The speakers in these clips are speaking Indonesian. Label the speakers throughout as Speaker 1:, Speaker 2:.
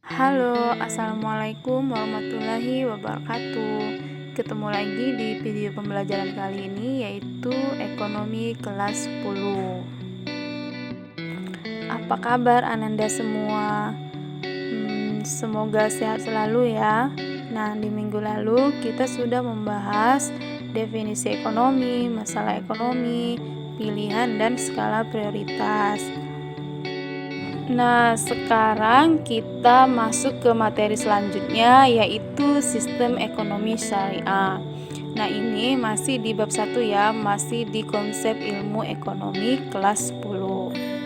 Speaker 1: Halo, assalamualaikum warahmatullahi wabarakatuh. Ketemu lagi di video pembelajaran kali ini, yaitu ekonomi kelas 10. Apa kabar Ananda semua? Semoga sehat selalu ya. Nah, di minggu lalu kita sudah membahas definisi ekonomi, masalah ekonomi, pilihan dan skala prioritas. Nah, sekarang kita masuk ke materi selanjutnya, yaitu sistem ekonomi syariah. Nah, ini masih di bab 1 ya, masih di konsep ilmu ekonomi kelas 10.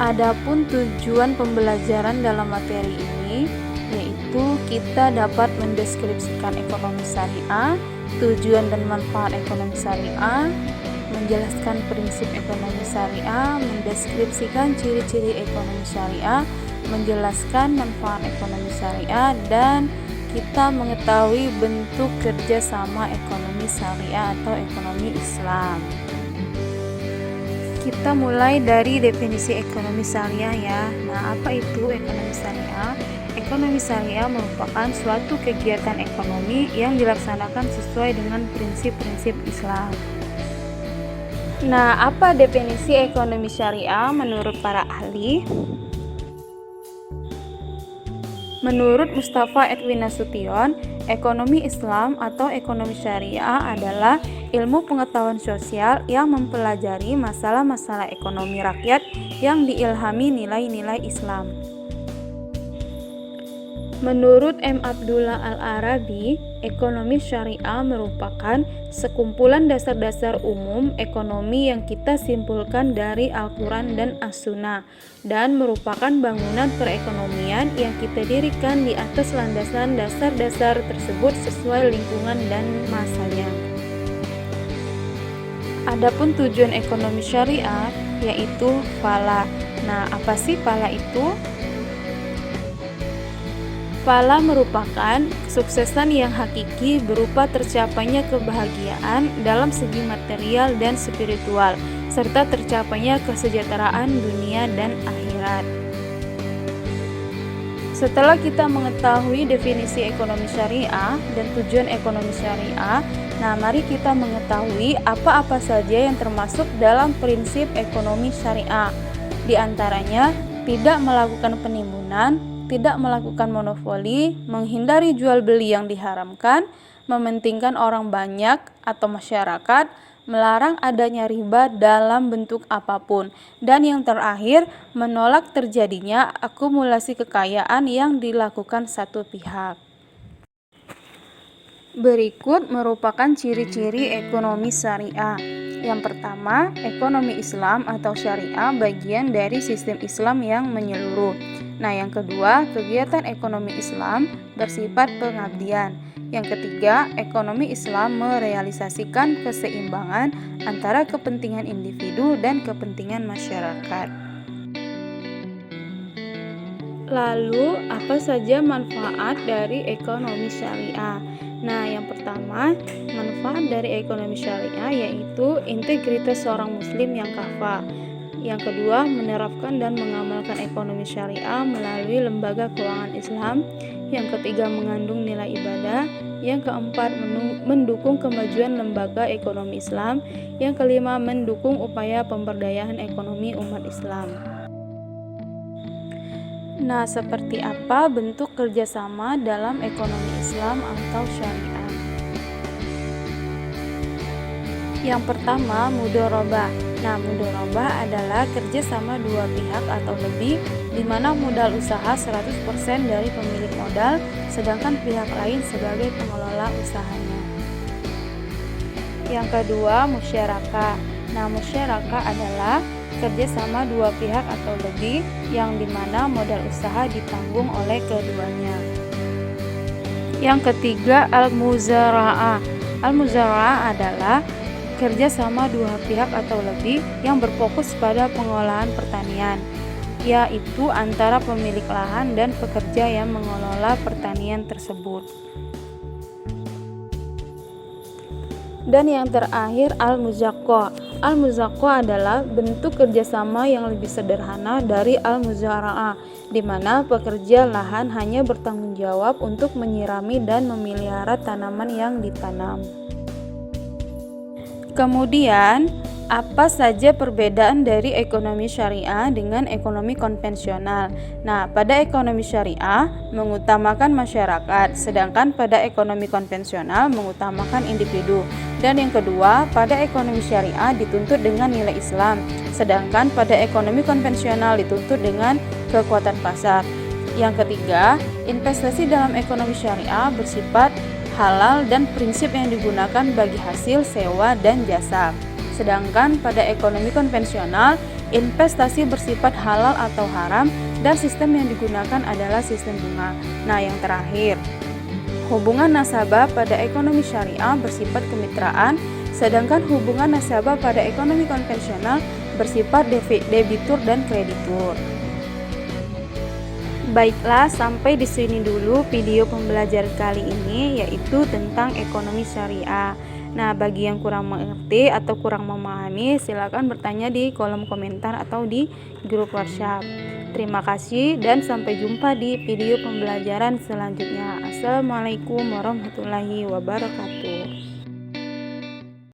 Speaker 1: Adapun tujuan pembelajaran dalam materi ini yaitu kita dapat mendeskripsikan ekonomi syariah, tujuan dan manfaat ekonomi syariah, menjelaskan prinsip ekonomi syariah, mendeskripsikan ciri-ciri ekonomi syariah, menjelaskan manfaat ekonomi syariah, dan kita mengetahui bentuk kerjasama ekonomi syariah atau ekonomi Islam. Kita mulai dari definisi ekonomi syariah ya. Nah, apa itu ekonomi syariah? Ekonomi syariah merupakan suatu kegiatan ekonomi yang dilaksanakan sesuai dengan prinsip-prinsip Islam. Nah, apa definisi ekonomi syariah menurut para ahli? Menurut Mustafa Edwin Nasution, ekonomi Islam atau ekonomi syariah adalah ilmu pengetahuan sosial yang mempelajari masalah-masalah ekonomi rakyat yang diilhami nilai-nilai Islam. Menurut M. Abdullah Al-Arabi, ekonomi syariah merupakan sekumpulan dasar-dasar umum ekonomi yang kita simpulkan dari Al-Quran dan As-Sunnah, dan merupakan bangunan perekonomian yang kita dirikan di atas landasan dasar-dasar tersebut sesuai lingkungan dan masanya. Adapun tujuan ekonomi syariah yaitu falah. Nah, apa sih falah itu? Falah merupakan kesuksesan yang hakiki berupa tercapainya kebahagiaan dalam segi material dan spiritual, serta tercapainya kesejahteraan dunia dan akhirat. Setelah kita mengetahui definisi ekonomi syariah dan tujuan ekonomi syariah, nah mari kita mengetahui apa-apa saja yang termasuk dalam prinsip ekonomi syariah. Di antaranya, tidak melakukan penimbunan, tidak melakukan monopoli, menghindari jual beli yang diharamkan, mementingkan orang banyak atau masyarakat, melarang adanya riba dalam bentuk apapun, dan yang terakhir, menolak terjadinya akumulasi kekayaan yang dilakukan satu pihak. Berikut merupakan ciri-ciri ekonomi syariah. Yang pertama, ekonomi Islam atau syariah bagian dari sistem Islam yang menyeluruh. Nah, yang kedua, kegiatan ekonomi Islam bersifat pengabdian. Yang ketiga, ekonomi Islam merealisasikan keseimbangan antara kepentingan individu dan kepentingan masyarakat. Lalu, apa saja manfaat dari ekonomi syariah? Nah, yang pertama, manfaat dari ekonomi syariah yaitu integritas seorang muslim yang kafah. Yang kedua, menerapkan dan mengamalkan ekonomi syariah melalui lembaga keuangan Islam. Yang ketiga, mengandung nilai ibadah. Yang keempat, mendukung kemajuan lembaga ekonomi Islam. Yang kelima, mendukung upaya pemberdayaan ekonomi umat Islam. Nah, seperti apa bentuk kerjasama dalam ekonomi Islam atau syariah? Yang pertama, mudharabah. Nah, mudharabah adalah kerjasama dua pihak atau lebih, di mana modal usaha 100% dari pemilik modal, sedangkan pihak lain sebagai pengelola usahanya. Yang kedua, musyarakah. Nah, musyarakah adalah kerjasama dua pihak atau lebih yang dimana modal usaha ditanggung oleh keduanya. Yang ketiga, al-muzara'ah. Al-muzara'ah adalah kerjasama dua pihak atau lebih yang berfokus pada pengolahan pertanian. yaitu antara pemilik lahan dan pekerja yang mengelola pertanian tersebut. Dan yang terakhir, al-muzaqqah. Al-muzaqqah adalah bentuk kerjasama yang lebih sederhana dari al-muzara'ah, di mana pekerja lahan hanya bertanggung jawab untuk menyirami dan memelihara tanaman yang ditanam. Kemudian, apa saja perbedaan dari ekonomi syariah dengan ekonomi konvensional? Nah, pada ekonomi syariah mengutamakan masyarakat, sedangkan pada ekonomi konvensional mengutamakan individu. Dan yang kedua, pada ekonomi syariah dituntut dengan nilai Islam, sedangkan pada ekonomi konvensional dituntut dengan kekuatan pasar. Yang ketiga, investasi dalam ekonomi syariah bersifat halal dan prinsip yang digunakan bagi hasil sewa dan jasa. Sedangkan pada ekonomi konvensional, investasi bersifat halal atau haram dan sistem yang digunakan adalah sistem bunga. Nah, yang terakhir, hubungan nasabah pada ekonomi syariah bersifat kemitraan, sedangkan hubungan nasabah pada ekonomi konvensional bersifat debitur dan kreditur. Baiklah, sampai di sini dulu video pembelajaran kali ini, yaitu tentang ekonomi syariah. Nah, bagi yang kurang mengerti atau kurang memahami, silakan bertanya di kolom komentar atau di grup WhatsApp. Terima kasih dan sampai jumpa di video pembelajaran selanjutnya. Assalamualaikum warahmatullahi wabarakatuh.